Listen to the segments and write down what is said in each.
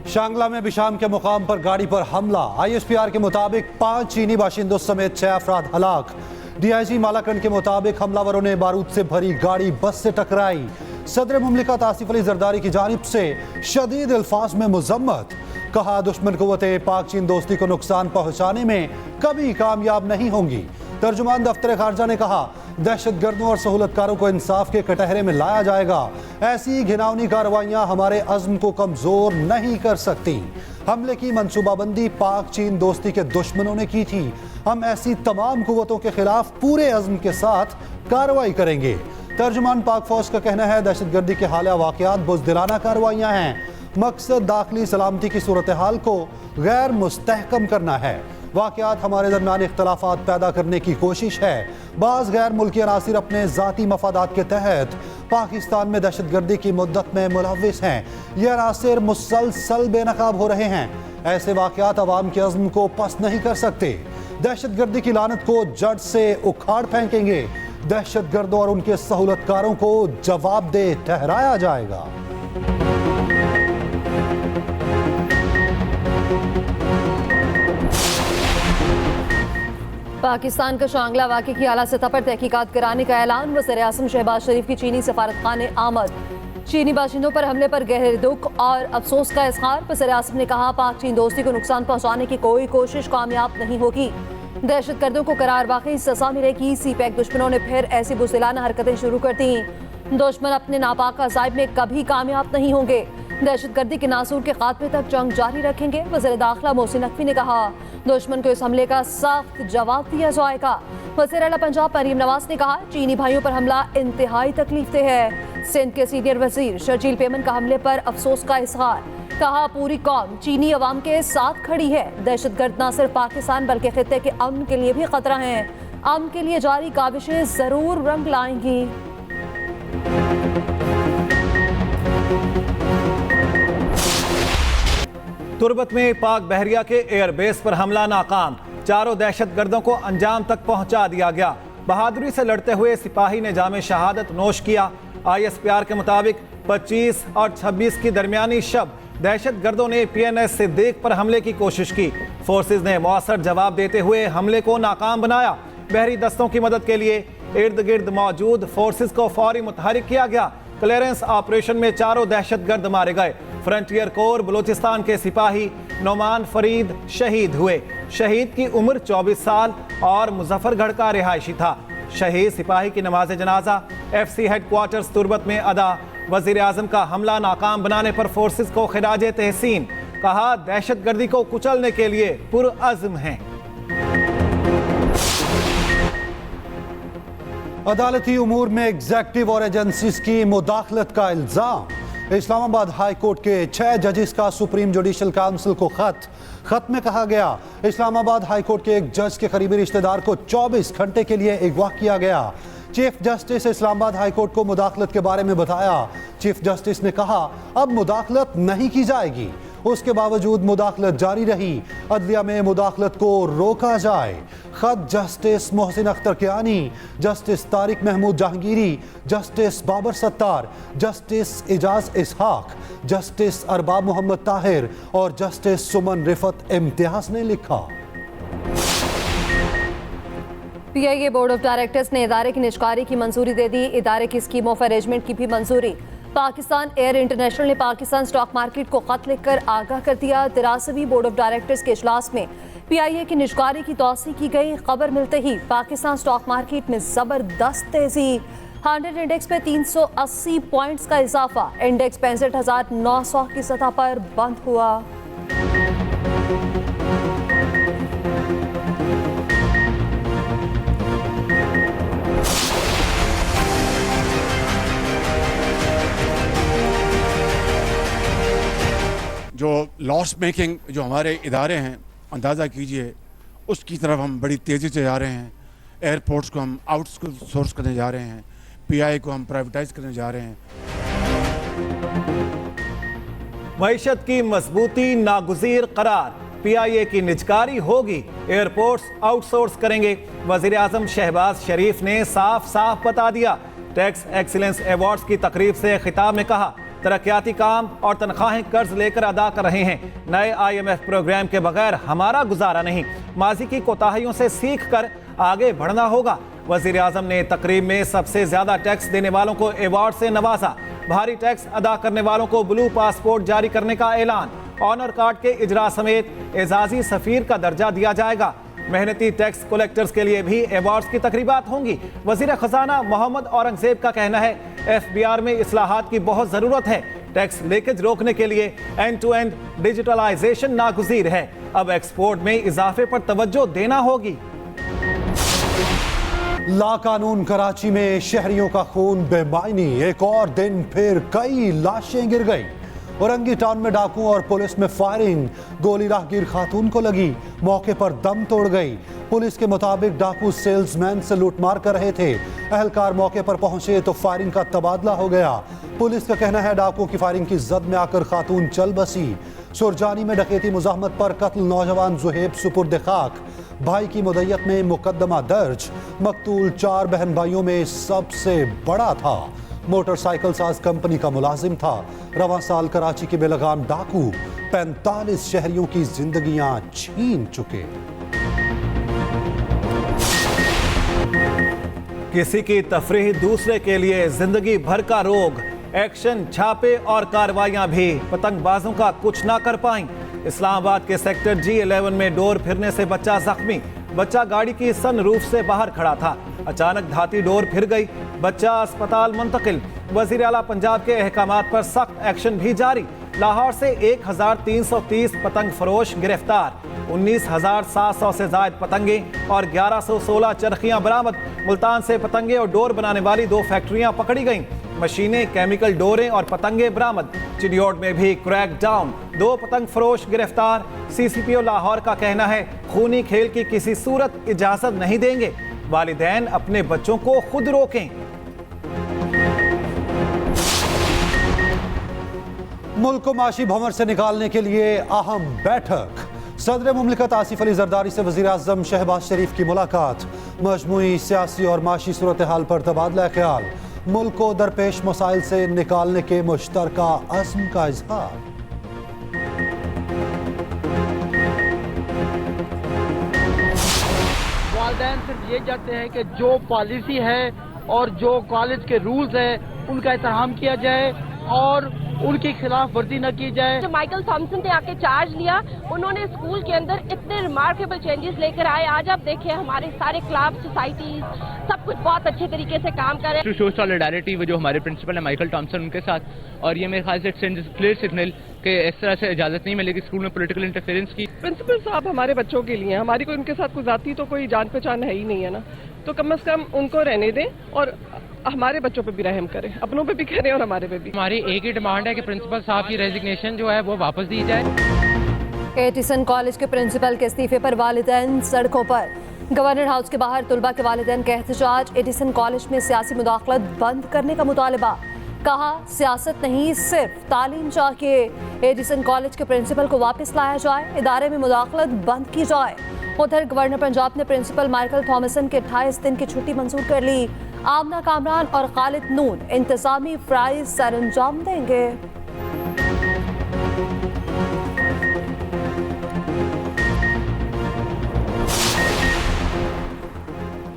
शांगला में बिशाम के मुकाम पर गाड़ी पर हमला। ISPR के मुताबिक 5 चीनी बाशिंदों समेत 6 अफराद हलाक। DIG मालाकंड के मुताबिक हमलावरों ने बारूद से भरी गाड़ी बस से टकराई। सदर मुमलिकत आसिफ अली जरदारी की जानिब से शदीद अल्फाज में मुजम्मत। कहा, दुश्मन कुव्वतें पाक चीन दोस्ती को नुकसान पहुंचाने में कभी कामयाब नहीं होंगी। तर्जुमान दफ्तर खारजा ने कहा, दहशतगर्दों और सहूलतकारों को इंसाफ के कटहरे में लाया जाएगा। ऐसी घिनौनी कार्रवाइयां हमारे अज़्म को कमजोर नहीं कर सकती। हमले की मंसूबाबंदी पाक चीन दोस्ती के दुश्मनों ने की थी। हम ऐसी तमाम कुव्वतों के खिलाफ पूरे अज़्म के साथ कार्रवाई करेंगे। तर्जुमान पाक फौज का कहना है, दहशतगर्दी के हालिया वाक़यात बुज़दिलाना कार्रवाइयां हैं। मकसद दाखिली सलामती की सूरत हाल को गैर मुस्तहकम करना है। वाक़यात हमारे दरमियान इख्तलाफात पैदा करने की कोशिश है। बाज़ गैर मुल्की अनासिर अपने ज़ाती मफादात के तहत पाकिस्तान में दहशतगर्दी की मुद्दत में मुलव्विस हैं। ये अनासिर मुसलसल बेनकाब हो रहे हैं। ऐसे वाक़यात अवाम के अज़्म को पस्त नहीं कर सकते। दहशतगर्दी की लानत को जड़ से उखाड़ फेंकेंगे। दहशतगर्दों और उनके सहूलतकारों को जवाबदेह ठहराया जाएगा। पाकिस्तान का शांगला वाक़े की आला सतह पर तहकीकात कराने का ऐलान। वज़ीर-ए-आज़म शहबाज शरीफ की चीनी सफारतखाने आमद। चीनी बाशिंदों पर हमले पर गहरे दुख और अफसोस का इज़हार। वज़ीर-ए-आज़म ने कहा, पाक चीन दोस्ती को नुकसान पहुँचाने की कोई कोशिश कामयाब नहीं होगी। दहशतगर्दों को करार वाकई सजा मिलेगी। CPEC दुश्मनों ने फिर ऐसी बुज़दिलाना हरकतें शुरू कर दी। दुश्मन अपने नापाक अज़ाइब में कभी कामयाब नहीं होंगे। दहशतगर्दी के नासूर के खात्मे तक जंग जारी रखेंगे। वज़ीर दाखिला मोहसिन नकवी ने कहा, दुश्मन को इस हमले का सख्त जवाब दिया जाएगा। वज़ीर आला पंजाब मरीम नवाज ने कहा, चीनी भाइयों पर हमला इंतहाई तकलीफदेह है। सिंध के सीनियर वजीर शर्जील पेमन का हमले पर अफसोस का इज़हार। कहा, पूरी कौम चीनी अवाम के साथ खड़ी है। दहशतगर्द न सिर्फ पाकिस्तान बल्कि खित्ते के अमन के लिए भी खतरा है। अमन के लिए जारी काविशें जरूर रंग लाएंगी। तुर्बत में पाक बहरिया के एयरबेस पर हमला नाकाम। 4 दहशतगर्दों को अंजाम तक पहुंचा दिया गया। बहादुरी से लड़ते हुए सिपाही ने जामे शहादत नोश किया। ISPR के मुताबिक 25 और 26 की दरमियानी शब दहशतगर्दों ने PNS सिद्दीक पर हमले की कोशिश की। फोर्सेज ने मौसर जवाब देते हुए हमले को नाकाम बनाया। बहरी दस्तों की मदद के लिए इर्द गिर्द मौजूद फोर्सेज को फौरी मुतहरिक किया गया। क्लियरेंस ऑपरेशन में 4 दहशतगर्द मारे गए। फ्रंटियर कोर बलूचिस्तान के सिपाही नोमान फरीद शहीद हुए। शहीद की उम्र 24 साल और मुजफ्फरगढ़ का रिहायशी था। शहीद सिपाही की नमाज जनाजा FC हेडक्वार्टर्स तुर्बत में अदा। वजीर आजम का हमला नाकाम बनाने पर फोर्सेस को खिराज तहसीन। कहा, दहशतगर्दी को कुचलने के लिए पुरअज़्म हैं। अदालती उमूर में एग्जेक्टिव और एजेंसीज की मुदाखलत का इल्जाम। इस्लामाबाद हाई कोर्ट के 6 जजेस का सुप्रीम जुडिशल काउंसिल को खत में कहा गया, इस्लामाबाद हाई कोर्ट के एक जज के करीबी रिश्तेदार को 24 घंटे के लिए अगवा किया गया। Chief justice Islamabad high court को मुदाखलत के बारे में बताया। चीफ जस्टिस ने कहा, अब मुदाखलत नहीं की जाएगी। उसके बावजूद मुदाखलत जारी रही। अदलिया में मुदाखलत को रोका जाए। खत justice Mohsin Akhtar Kayani, justice Tariq Mahmood Jahangiri, justice Babar Sattar, justice Ejaz Ishaq, justice Arbab Mohammad Tahir और जस्टिस सुमन रिफत इम्तियाज ने लिखा। PIA बोर्ड ऑफ डायरेक्टर्स ने इदारे की निजकारी की मंजूरी दे दी। इदारे की स्कीम ऑफ अरेंजमेंट की भी मंजूरी। पाकिस्तान एयर इंटरनेशनल ने पाकिस्तान स्टॉक मार्केट को खत लिखकर आगाह कर दिया। 83वीं बोर्ड ऑफ डायरेक्टर्स के इजलास में PIA की निजकारी की तौसीह की गई। खबर मिलते ही पाकिस्तान स्टॉक मार्केट में जबरदस्त तेजी। 100 इंडेक्स में 380 पॉइंट्स का इजाफा। इंडेक्स 65,900 की सतह पर बंद हुआ। जो लॉस मेकिंग जो हमारे इदारे हैं, अंदाज़ा कीजिए उसकी तरफ हम बड़ी तेज़ी से जा रहे हैं। एयरपोर्ट्स को हम आउटसोर्स करने जा रहे हैं। PIA को हम प्राइवेटाइज करने जा रहे हैं। मईशत की मजबूती नागुज़ीर करार। PIA की निजकारी होगी, एयरपोर्ट्स आउटसोर्स करेंगे। वजीर आजम शहबाज शरीफ ने साफ साफ बता दिया। टैक्स एक्सीलेंस अवार्ड्स की तकरीब से खिताब में कहा, तरक्याती काम और तनख्वाहें कर्ज लेकर अदा कर रहे हैं। नए IMF प्रोग्राम के बगैर हमारा गुजारा नहीं। माजी की कोताहियों से सीख कर आगे बढ़ना होगा। वजीर आजम ने तकरीब में सबसे ज्यादा टैक्स देने वालों को अवार्ड से नवाजा। भारी टैक्स अदा करने वालों को ब्लू पासपोर्ट जारी करने का ऐलान। ऑनर कार्ड के इजरा समेत एजाजी सफीर का दर्जा दिया जाएगा। मेहनती टैक्स कलेक्टर्स के लिए भी अवार्ड्स की तकरीबात होंगी। वजीर खजाना मोहम्मद औरंगजेब का कहना है, FBR में इस्लाहात की बहुत जरूरत है। टैक्स लीकेज रोकने के लिए एंड टू एंड डिजिटलाइजेशन नागुज़ीर है। अब एक्सपोर्ट में इजाफे पर तवज्जो देना होगी। लाकानून कराची में शहरियों का खून बेमायनी, एक और दिन फिर कई लाशें गिर गई। औरंगी टाउन में डाकू और पुलिस में फायरिंग, गोली राहगीर खातून को लगी, मौके पर दम तोड़ गई। पुलिस के मुताबिक डाकू सेल्समैन से लूटमार कर रहे थे। अहलकार मौके पर पहुंचे तो फायरिंग का तबादला हो गया। पुलिस का कहना है डाकुओं की फायरिंग की जद में आकर खातून चल बसी। सुरजानी में डकैती मुज़ाहमत पर कत्ल नौजवान जुहेब सुपुर्द खाक। भाई की मुद्दत में मुकदमा दर्ज। मकतूल 4 बहन भाइयों में सबसे बड़ा था। मोटरसाइकिल साज कंपनी का मुलाजिम था। रवां साल कराची के बेलगाम डाकू 45 शहरियों की जिंदगियां छीन चुके। किसी की तफरीह दूसरे के लिए जिंदगी भर का रोग। एक्शन, छापे और कार्रवाइयां भी पतंगबाजों का कुछ ना कर पाईं। इस्लामाबाद के सेक्टर G11 में डोर फिरने से बच्चा जख्मी। बच्चा गाड़ी की सनरूफ से बाहर खड़ा था, अचानक धाती डोर फिर गई, बच्चा अस्पताल मुंतकिल। वजीर आला पंजाब के अहकामात पर सख्त एक्शन भी जारी। लाहौर से 1330 पतंग फरोश गिरफ्तार, 19,700 से जायद पतंगे और 1116 चरखियां बरामद। मुल्तान से पतंगे और डोर बनाने वाली 2 फैक्ट्रियां पकड़ी गईं। मशीनें, केमिकल डोरें और पतंगे बरामद। चिडियोट में भी क्रैक डाउन, 2 पतंग फरोश गिरफ्तार। CCPO लाहौर का कहना है, खूनी खेल की किसी सूरत इजाजत नहीं देंगे। वालिदैन अपने बच्चों को खुद रोकें। मुल्क को माशी भंवर से निकालने के लिए अहम बैठक। सदर मुमलिकत आसिफ अली जरदारी से वजीर आजम शहबाज शरीफ की मुलाकात। मजमूई सियासी और माशी सूरत हाल पर तबादला ख्याल। मुल्क को दरपेश मसाइल से निकालने के मुश्तरका अज़्म का इजहार। वालिदैन सिर्फ ये चाहते हैं कि जो पॉलिसी है और जो कॉलेज के रूल्स हैं उनका एहतराम किया जाए और उनकी खिलाफ वर्जी न की जाए। जो माइकल थॉमसन ने आके चार्ज लिया, उन्होंने स्कूल के अंदर इतने रिमार्केबल चेंजेस लेकर आए। आज आप देखिए हमारे सारे क्लब, सोसाइटीज, सब कुछ बहुत अच्छे तरीके से काम कर रहे हैं। टू शो सॉलिडारिटी वो जो हमारे प्रिंसिपल है माइकल थॉमसन, उनके साथ, और ये मेरे ख्याल से सेंड्स क्लियर सिग्नल कि इस तरह से इजाजत नहीं मिलेगी स्कूल में पॉलिटिकल इंटरफेरेंस की। प्रिंसिपल साहब हमारे बच्चों के लिए, हमारी कोई उनके साथ कोई जाती तो कोई जान पहचान है ही नहीं है ना, तो कम से कम उनको रहने दें और हमारे बच्चों पे भी रहम करें, अपनों पे भी करें और हमारे पे भी। हमारी एक ही डिमांड है कि प्रिंसिपल साहब की रेजिग्नेशन जो है वो वापस दी जाए। एटिसन कॉलेज के प्रिंसिपल के इस्तीफे पर वालिदैन सड़कों पर। गवर्नर हाउस के बाहर तुलबा के वालिदैन का एहतजाज। एटिसन कॉलेज में सियासी मुदाखलत बंद करने का मुतालबा। कहा, सियासत नहीं सिर्फ तालीम चाहिए। एटिसन कॉलेज के प्रिंसिपल को वापस लाया जाए, इदारे में मुदाखलत बंद की जाए। उधर गवर्नर पंजाब ने प्रिंसिपल माइकल थॉमसन के 28 दिन की छुट्टी मंजूर कर ली। आमना कामरान और खालिद नून इंतजामी फ्राइज सरंजाम देंगे।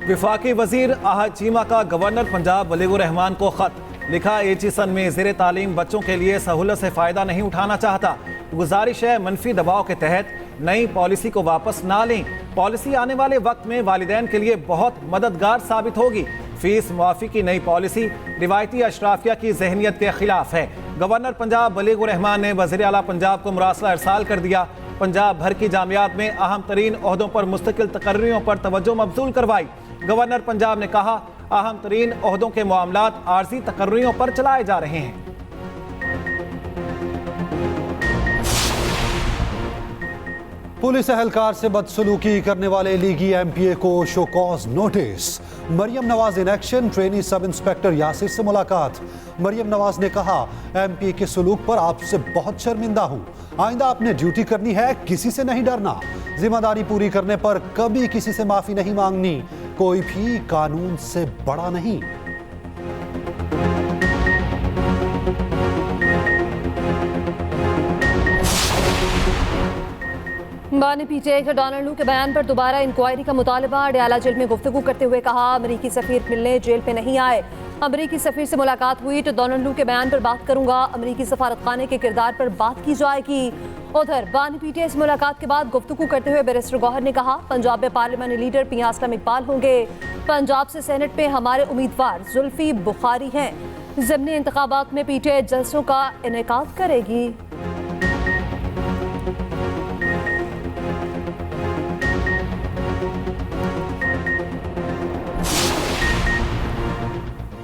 विफाकी वजीर आहद चीमा का गवर्नर पंजाब वलीउर रहमान को खत लिखा। एचिसन में ज़ेरे तालीम बच्चों के लिए सहूलत से फ़ायदा नहीं उठाना चाहता। गुजारिश है मनफी दबाव के तहत नई पॉलिसी को वापस ना लें। पॉलिसी आने वाले वक्त में वालिदैन के लिए बहुत मददगार साबित होगी। फीस मुआफ़ी की नई पॉलिसी रिवायती अशराफिया की जहनीत के खिलाफ है। गवर्नर पंजाब वलीउर रहमान ने वज़ीर आला पंजाब को मुरासला इरसाल कर दिया। पंजाब भर की जामियात में अहम तरीन ओहदों पर मुस्तकिल तकर्रियों पर तवज्जो मबजूल करवाई। गवर्नर पंजाब ने कहा, अहम तरीन ओहदों के मामलात आर्जी तकर्रियों पर चलाए जा रहे हैं। पुलिस एहलकार से बदसलूकी करने वाले लीगी एमपीए को show cause notice. Maryam Nawaz in action, trainee sub inspector Yasir से मुलाकात। मरियम नवाज ने कहा, एमपीए के सलूक पर आपसे बहुत शर्मिंदा हूं। आइंदा आपने ड्यूटी करनी है, किसी से नहीं डरना। जिम्मेदारी पूरी करने पर कभी किसी से माफी नहीं मांगनी। कोई भी कानून से बड़ा नहीं। बानी पीटीआई के डोनाल्ड लू के बयान पर दोबारा इंक्वायरी का मुतालबा। अडयाला जेल में गुफ्तगू करते हुए कहा, अमरीकी सफीर मिलने जेल पे नहीं आए। अमरीकी सफीर से मुलाकात हुई तो डोनाल्ड लू के बयान पर बात करूंगा। अमरीकी सफारतखाने के किरदार पर बात की जाएगी। उधर बानी पीटीआई से मुलाकात के बाद गुफ्तगू करते हुए बैरिस्टर गौहर ने कहा, पंजाब में पार्लियामानी लीडर पिया असलम इकबाल होंगे। पंजाब से सेनेट में हमारे उम्मीदवार जुल्फी बुखारी हैं। ज़िमनी इंतखाबात में पीटीआई जलसों का इनेकाद करेगी।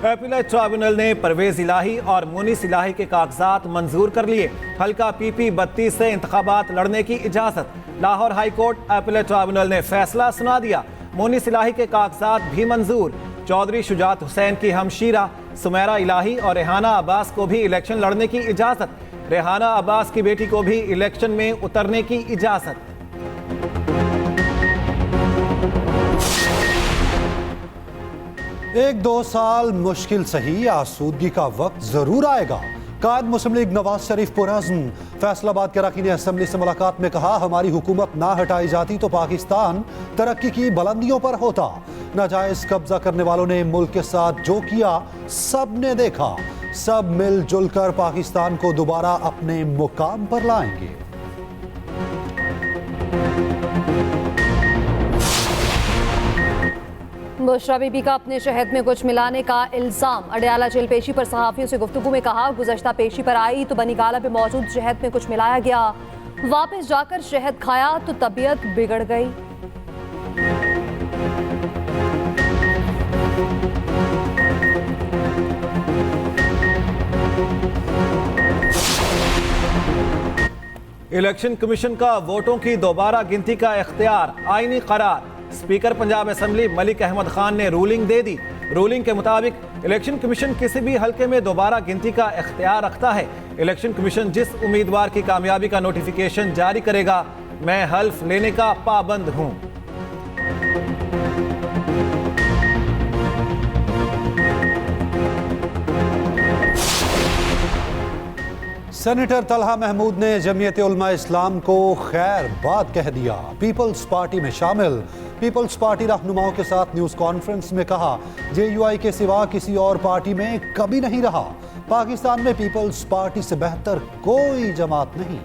एपीलेट ट्राइब्यूनल ने परवेज इलाही और मुनीस इलाही के कागजात मंजूर कर लिए। हल्का पीपी 32 से इंतखाबात लड़ने की इजाजत। Lahore high court appellate tribunal ने फैसला सुना दिया। मुनीस इलाही के कागजात भी मंजूर। चौधरी शुजात हुसैन की हमशीरा सुमेरा इलाही और रेहाना अब्बास को भी इलेक्शन लड़ने की इजाजत। रेहाना अब्बास की बेटी को भी इलेक्शन में उतरने की इजाजत। एक दो साल मुश्किल सही, आसूदगी का वक्त जरूर आएगा। कायद मुस्लिम लीग नवाज शरीफ पुरअज़्म। फैसलाबाद के अरकान असेंबली से मुलाकात में कहा, हमारी हुकूमत ना हटाई जाती तो पाकिस्तान तरक्की की बुलंदियों पर होता। नाजायज कब्जा करने वालों ने मुल्क के साथ जो किया सब ने देखा। सब मिलजुल कर पाकिस्तान को दोबारा अपने मुकाम पर लाएंगे। बुशरा बीबी का अपने शहद में कुछ मिलाने का इल्जाम। अडयाला जेल पेशी पर सहाफियों से गुफ्तगू में कहा, गुज़श्ता पेशी पर आई तो बनी गाला में मौजूद शहद में कुछ मिलाया गया। वापस जाकर शहद खाया तो तबीयत बिगड़ गई। इलेक्शन कमीशन का वोटों की दोबारा गिनती का इख्तियार, आईनी करार। स्पीकर पंजाब असेंबली मलिक अहमद खान ने रूलिंग दे दी। रूलिंग के मुताबिक इलेक्शन कमीशन किसी भी हलके में दोबारा गिनती का इख्तियार रखता है। इलेक्शन कमीशन जिस उम्मीदवार की कामयाबी का नोटिफिकेशन जारी करेगा, मैं हल्फ लेने का पाबंद हूं। सेनेटर तलहा महमूद ने जमीयत उलमा इस्लाम को खैर बात कह दिया। पीपल्स पार्टी में शामिल। पीपल्स पार्टी रहनुमाओं के साथ न्यूज कॉन्फ्रेंस में कहा, जेयूआई के सिवा किसी और पार्टी में कभी नहीं रहा। पाकिस्तान में पीपल्स पार्टी से बेहतर कोई जमात नहीं।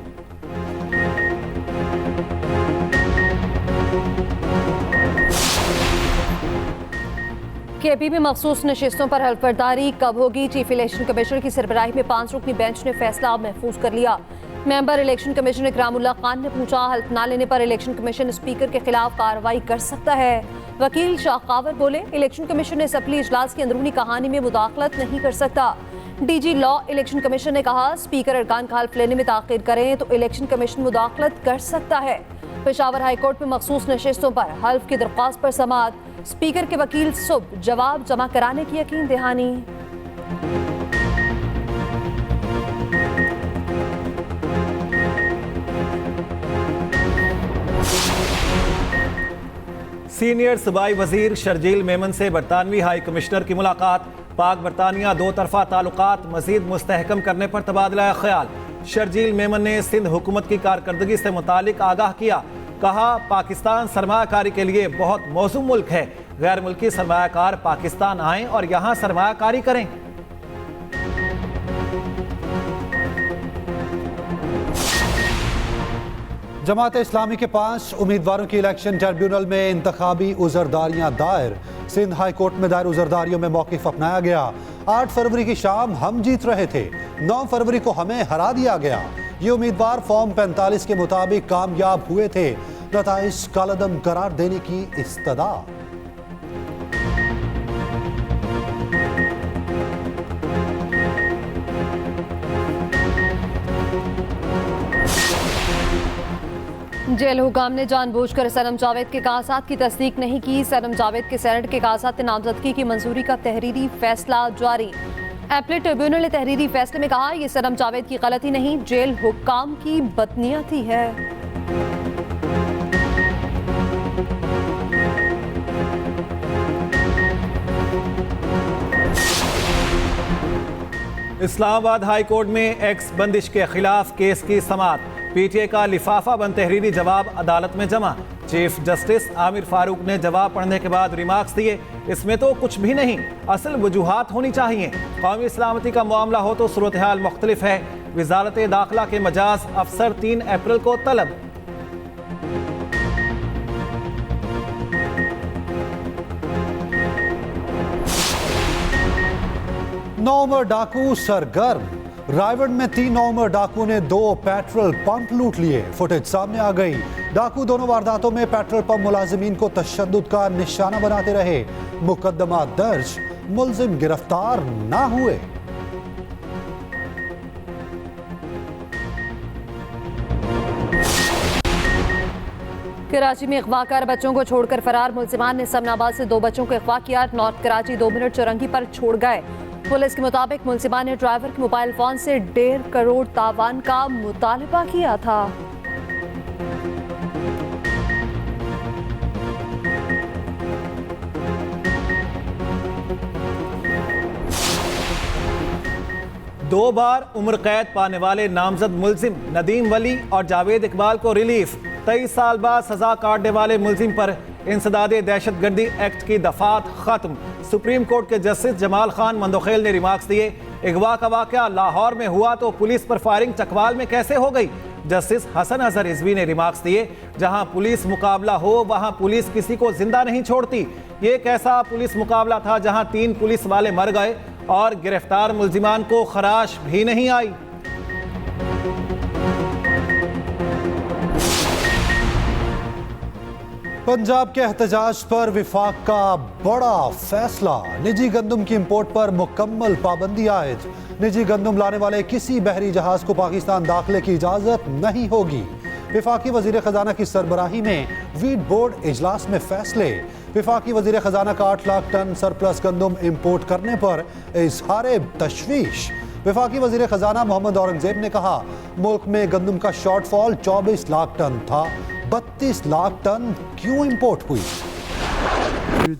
केपी में मखसूस नशिस्तों पर हल्फबर्दारी कब होगी? चीफ इलेक्शन कमिश्नर की सरबराही में 5 रुकनी बेंच ने फैसला महफूज कर लिया। Member election commissioner Ikramullah Khan ने पूछा, हल्फ ना लेने पर इलेक्शन कमीशन स्पीकर के खिलाफ कार्रवाई कर सकता है? वकील शाहकावर बोले, इलेक्शन कमीशन असम्बली इजलास की अंदरूनी कहानी में मुदाखलत नहीं कर सकता। डीजी लॉ इलेक्शन कमीशन ने कहा, स्पीकर अरकान का हल्फ लेने में ताखीर करें तो इलेक्शन कमीशन मुदाखलत कर सकता है। पेशावर हाईकोर्ट में मखसूस नशिस्तों पर हल्फ की दरख्वास्त पर समाअत। स्पीकर के वकील सुबह जवाब जमा कराने की यकीन दहानी। सीनियर सूबाई वजीर शर्जील मेमन से बरतानवी हाई कमिश्नर की मुलाकात। पाक बरतानिया दो तरफा ताल्लुकात मजीद मुस्तहकम करने पर तबादला ख्याल। शर्जील मेमन ने सिंध हुकूमत की कारकर्दगी से मुतालिक आगाह किया। कहा, पाकिस्तान सरमायाकारी के लिए बहुत मौजूद मुल्क है। गैर मुल्की सरमायाकार पाकिस्तान आएं और यहाँ सरमायाकारी करें। जमात इस्लामी के 5 उम्मीदवारों की इलेक्शन ट्रिब्यूनल में इंतखाबी उजरदारियां दायर। सिंध हाई कोर्ट में दायर उजरदारियों में मौकिफ अपनाया गया। 8 फरवरी की शाम हम जीत रहे थे, 9 फरवरी को हमें हरा दिया गया। ये उम्मीदवार फॉर्म 45 के मुताबिक कामयाब हुए थे। नताइज कालदम करार देने की इस्तदा। जेल हुकाम ने जानबूझकर सनम जावेद के कागजात की तस्दीक नहीं की। सनम जावेद के सेनेट के कागजात नामजदगी की मंजूरी का तहरीरी फैसला जारी। एपलेट ट्रिब्यूनल ने तहरीरी फैसले में कहा, ये सनम जावेद की गलती नहीं, जेल हुकाम की बदनीयती है। इस्लामाबाद हाई कोर्ट में एक्स बंदिश के खिलाफ केस की समाअत। पीटीए का लिफाफा बंद तहरीरी जवाब अदालत में जमा। चीफ जस्टिस आमिर फारूक ने जवाब पढ़ने के बाद रिमार्क्स दिए, इसमें तो कुछ भी नहीं, असल वजूहात होनी चाहिए। कौमी सलामती का मामला हो तो सूरत हाल मुख्तलिफ है। वजारत दाखिला के मजाज अफसर 3 अप्रैल को तलब। नवंबर डाकू सरगर्म। रायगढ़ में 3 नवंबर डाकू ने 2 पेट्रोल पंप लूट लिए। फुटेज सामने आ गई। डाकू दोनों वारदातों में पेट्रोल पंप मुलाजिमीन को तशद्दुद का निशाना बनाते रहे। मुकदमा दर्ज, मुलजिम गिरफ्तार ना हुए। कराची में अगवाकार बच्चों को छोड़कर फरार मुलजिमान ने समनाबाद से 2 बच्चों को अगवा किया। नॉर्थ कराची 2 मिनट चौरंगी पर छोड़ गए। पुलिस के मुताबिक मुलजिमान ने ड्राइवर के मोबाइल फोन से 1.5 करोड़ तावान का मुतालबा किया था। दो बार उम्र कैद पाने वाले नामजद मुलजिम नदीम वली और जावेद इकबाल को रिलीफ। 23 साल बाद सजा काटने वाले मुलजिम पर इंसदादे दहशतगर्दी एक्ट की दफात खत्म। सुप्रीम कोर्ट के जस्टिस जमाल खान मंदोखेल ने रिमार्क्स दिए, अगवा का वाकया लाहौर में हुआ तो पुलिस पर फायरिंग चकवाल में कैसे हो गई। जस्टिस हसन अजहर रिजवी ने रिमार्क्स दिए, जहां पुलिस मुकाबला हो वहां पुलिस किसी को जिंदा नहीं छोड़ती। ये कैसा पुलिस मुकाबला था जहां 3 पुलिस वाले मर गए और गिरफ्तार मुलजिमान को खराश भी नहीं आई। पंजाब के एहतजाज पर विफाक का बड़ा फैसला। निजी गंदम की इंपोर्ट पर मुकम्मल पाबंदी आयद। निजी गंदम लाने वाले किसी बहरी जहाज को पाकिस्तान दाखिले की इजाजत नहीं होगी। विफाकी वजीर खजाना की सरबराही में वीट बोर्ड इजलास में फैसले। विफाकी वजीर खजाना का 8 लाख टन सरप्लस गंदम इंपोर्ट करने पर इजहार तशवीश। विफाकी वजीर खजाना मोहम्मद औरंगजेब ने कहा, मुल्क में गंदम का शॉर्टफॉल 24 लाख टन था, 32 लाख टन क्यों इंपोर्ट हुई।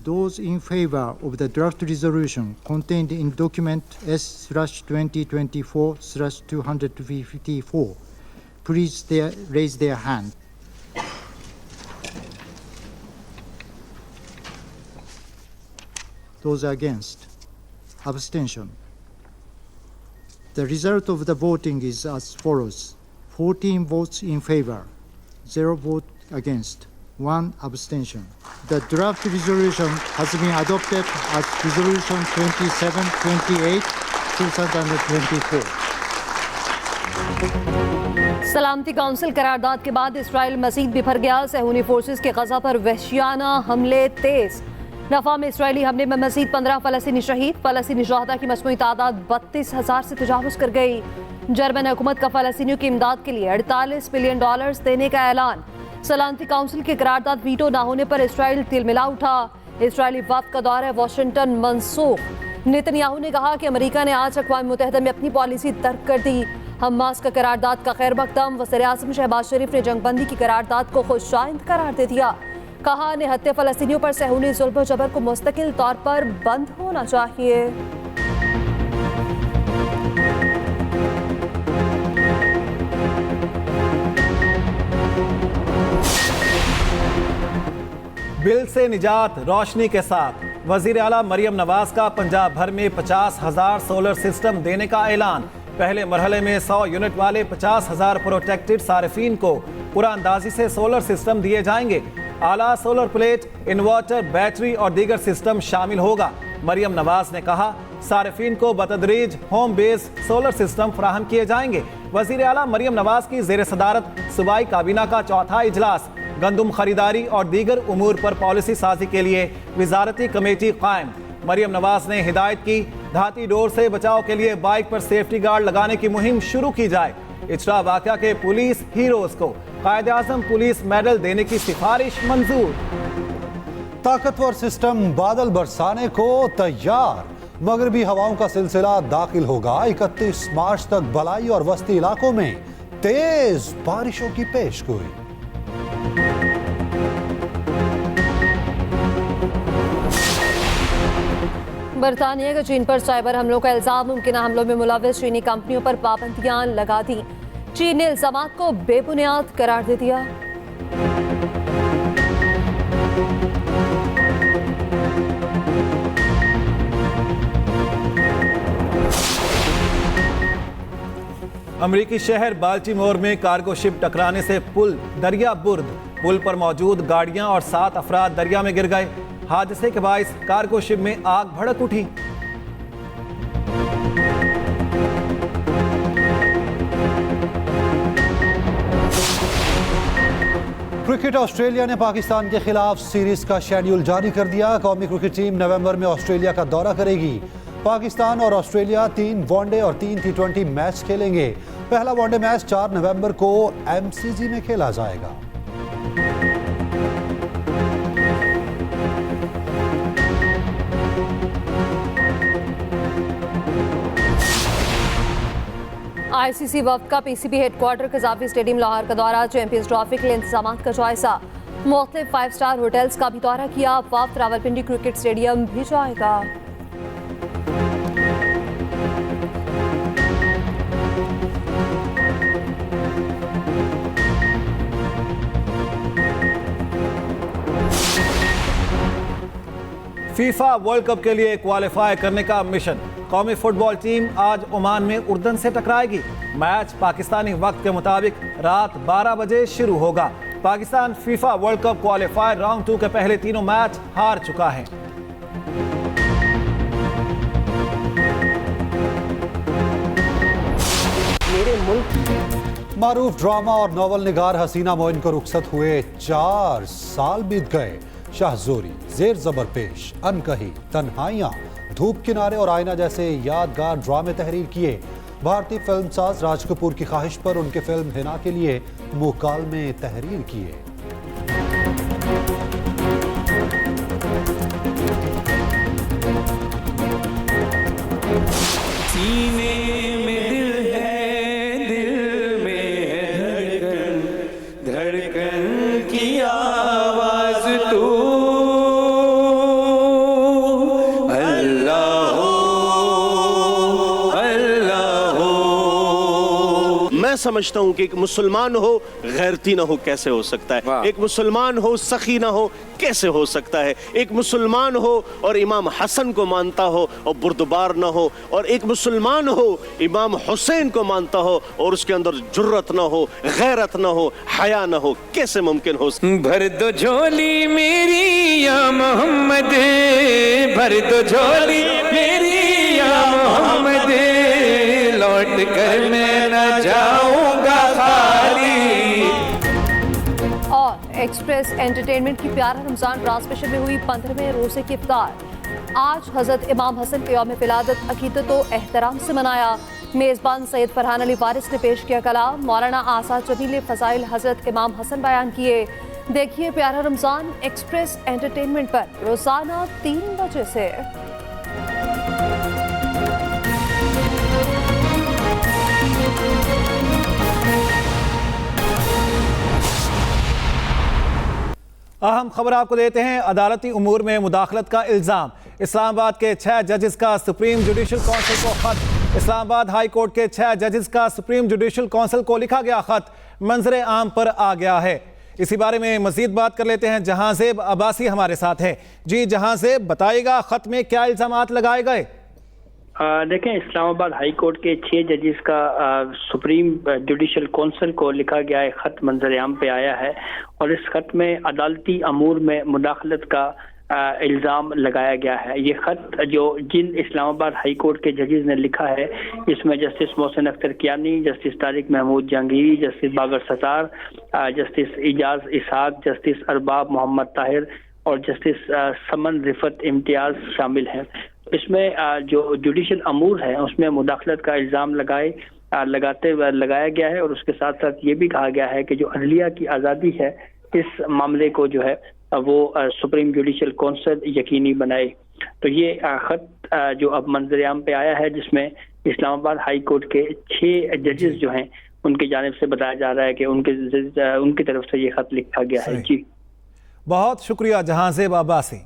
Those in favor of the draft resolution contained in document S/2024/254, please raise their hand. Those against? Abstention. The result of the voting is as follows: 14 votes in favor, 0 vote against, 1 abstention. The draft resolution has been adopted as Resolution 2728/2024. सलामती council करारदाद के बाद Israel मजीद बिफर गया। सहूनी forces के गजा पर वहशियाना हमले तेज। रफा में Israeli हमले में मजीद 15 फलस्तीनी शहीद। फलस्तीनी शहदा की मजमूई तादाद 32,000 से तजावुज कर गई। जर्मन हुकूमत का फलस्तीनियों की इमदाद के लिए $48 बिलियन देने का ऐलान। सलामती काउंसिल के करारदाद वीटो ना होने पर इसराइल तिलमिला उठा। इसराइली वफ्द का दौरा वाशिंगटन मंसूख। नेतन्याहू ने कहा कि अमेरिका ने आज अक़वाम मुत्तहिदा में अपनी पॉलिसी तर्क कर दी। हमास का करारदाद का खैर मकदम। वज़ीर-ए-आज़म शहबाज शरीफ ने जंगबंदी की करारदाद को खुशाइंद करार दे दिया। कहा, निहत्ते फ़लस्तीनियों पर सहूनी जुल्म जबर को मुस्तकिल तौर पर बंद होना चाहिए। बिल से निजात रोशनी के साथ वजीर आला मरियम नवाज का पंजाब भर में 50,000 सोलर सिस्टम देने का ऐलान। पहले मरहले में 100 यूनिट वाले 50,000 प्रोटेक्टेड सार्फिन को कुरानंदाजी से सोलर सिस्टम दिए जाएंगे। आला सोलर प्लेट, इन्वर्टर, बैटरी और दीगर सिस्टम शामिल होगा। मरियम नवाज ने कहा, सार्फिन को बतदरीज होम बेस सोलर सिस्टम फराहम किए जाएंगे। वजीर आला मरियम नवाज की जेर सदारत सूबाई काबीना का चौथा इजलास। गंदम खरीदारी और दीगर उमूर पर पॉलिसी साजी के लिए वजारती कमेटी कायम। मरियम नवाज ने हिदायत की, धाती डोर से बचाव के लिए बाइक पर सेफ्टी गार्ड लगाने की मुहिम शुरू की जाए। इचरा वाक़या के पुलिस हीरोज को कायद-ए-आज़म पुलिस मेडल देने की सिफारिश मंजूर। ताकतवर सिस्टम बादल बरसाने को तैयार, मगरबी हवाओं का सिलसिला दाखिल होगा। 31 मार्च तक बलाई और वस्ती इलाकों में तेज बारिशों की पेशगोई। बरतानिया का चीन पर साइबर हमलों का इल्जाम, मुमकिन हमलों में मुलविस चीनी कंपनियों पर पाबंदियां लगा दी। चीन ने इल्जामात को बेबुनियाद करार दे दिया। अमरीकी शहर बाल्टीमोर में कार्गो शिप टकराने से पुल दरिया बुर्द, पुल पर मौजूद गाड़ियां और 7 अफराद दरिया में गिर गए। हादसे के बाइस कार्गो शिप में आग भड़क उठी। क्रिकेट ऑस्ट्रेलिया ने पाकिस्तान के खिलाफ सीरीज का शेड्यूल जारी कर दिया। कौमी क्रिकेट टीम नवंबर में ऑस्ट्रेलिया का दौरा करेगी। पाकिस्तान और ऑस्ट्रेलिया 3 वनडे और 3 T20 मैच खेलेंगे। पहला वनडे मैच 4 नवंबर को MCG में खेला जाएगा। ICC वफ्द का PCB headquarter Gaddafi stadium Lahore का दौरा, चैंपियंस ट्रॉफी के लिए इंतजाम का जायजा। मुख्तलिफ 5 स्टार होटल्स का भी दौरा किया। वफ्द रावलपिंडी क्रिकेट स्टेडियम भी जाएगा। फीफा वर्ल्ड कप के लिए क्वालिफाई करने का मिशन। कौमी फुटबॉल टीम आज ओमान में उर्दन से टकराएगी। मैच पाकिस्तानी वक्त के मुताबिक रात 12 बजे शुरू होगा। Pakistan FIFA world cup qualifier round 2 के पहले तीनों मैच हार चुका है। मारूफ ड्रामा और नॉवल निगार हसीना मोइन को रुखसत हुए 4 साल बीत गए। शाहजोरी, जेर जबर पेश, अनकही, तन्हाइयां, धूप किनारे और आईना जैसे यादगार ड्रामे तहरीर किए। भारतीय फिल्मसाज राज कपूर की ख्वाहिश पर उनके फिल्म हिना के लिए मुकालमे तहरीर किए। सीने में दिल है, दिल में है धड़कन, धड़कन की आवाज तू अल्लाह हो, अल्लाह हो। मैं समझता हूँ कि एक मुसलमान हो गैरती ना हो कैसे हो सकता है, एक मुसलमान हो सखी ना हो कैसे हो सकता है, एक मुसलमान हो और इमाम हसन को मानता हो और बुर्दबार ना हो, और एक मुसलमान हो इमाम हुसैन को मानता हो और उसके अंदर जुर्रत ना हो, गैरत ना हो, हया ना हो, कैसे मुमकिन हो। भर दो झोली मेरी या मोहम्मद, भर दो झोली मेरी या मोहम्मद, लौट कर मैं न जाऊंगा खाली। और एक्सप्रेस एंटरटेनमेंट की प्यारा रमजान ट्रांसमिशन में हुई 15वें रोजे की इफ्तार। आज हजरत इमाम हसन के यौम विलादत अकीदत व एहतराम से मनाया। मेज़बान सैयद फरहान अली वारिस ने पेश किया कलाम। मौलाना आसाद जमील ने फ़ज़ाइल हजरत इमाम हसन बयान किए। देखिए प्यारा रमजान एक्सप्रेस एंटरटेनमेंट पर रोजाना 3 बजे से। अहम खबर आपको देते हैं। अदालती उमूर में मुदाखलत का इल्ज़ाम। इस्लामाबाद के 6 जजेस का सुप्रीम जुडिशल काउंसिल को खत। इस्लामाबाद हाई कोर्ट के 6 जजेस का सुप्रीम जुडिशल काउंसिल को लिखा गया खत मंजर आम पर आ गया है। इसी बारे में मजीद बात कर लेते हैं। जहांजेब अब्बासी हमारे साथ हैं। जी जहांजेब, बताइएगा खत में क्या इल्जामात लगाए गए? देखें, इस्लामाबाद हाई कोर्ट के 6 जजेस का सुप्रीम जुडिशल काउंसिल को लिखा गया एक खत मंजर आम पे आया है और इस खत में अदालती अमूर में मुदाखलत का इल्ज़ाम लगाया गया है। ये खत जो जिन इस्लामाबाद हाई कोर्ट के जजेस ने लिखा है, इसमें justice Mohsin Akhtar Kayani, justice Tariq Mahmood Jahangiri, justice Babar Sattar, justice Ejaz Ishaq, justice Arbab Mohammad Tahir और जस्टिस समन रिफत इम्तियाज शामिल हैं। इसमें जो जुडिशल अमूर है उसमें मुदाखलत का इल्ज़ाम लगाए लगाया गया है और उसके साथ साथ ये भी कहा गया है कि जो अदलिया की आज़ादी है इस मामले को जो है वो सुप्रीम जुडिशल काउंसिल यकीनी बनाए। तो ये खत जो अब मंजर-ए-आम पे आया है जिसमें इस्लामाबाद हाई कोर्ट के 6 जजेस जो हैं उनकी जानिब से बताया जा रहा है कि उनकी तरफ से ये खत लिखा गया है। जी बहुत शुक्रिया जहांजेब अब्बासी।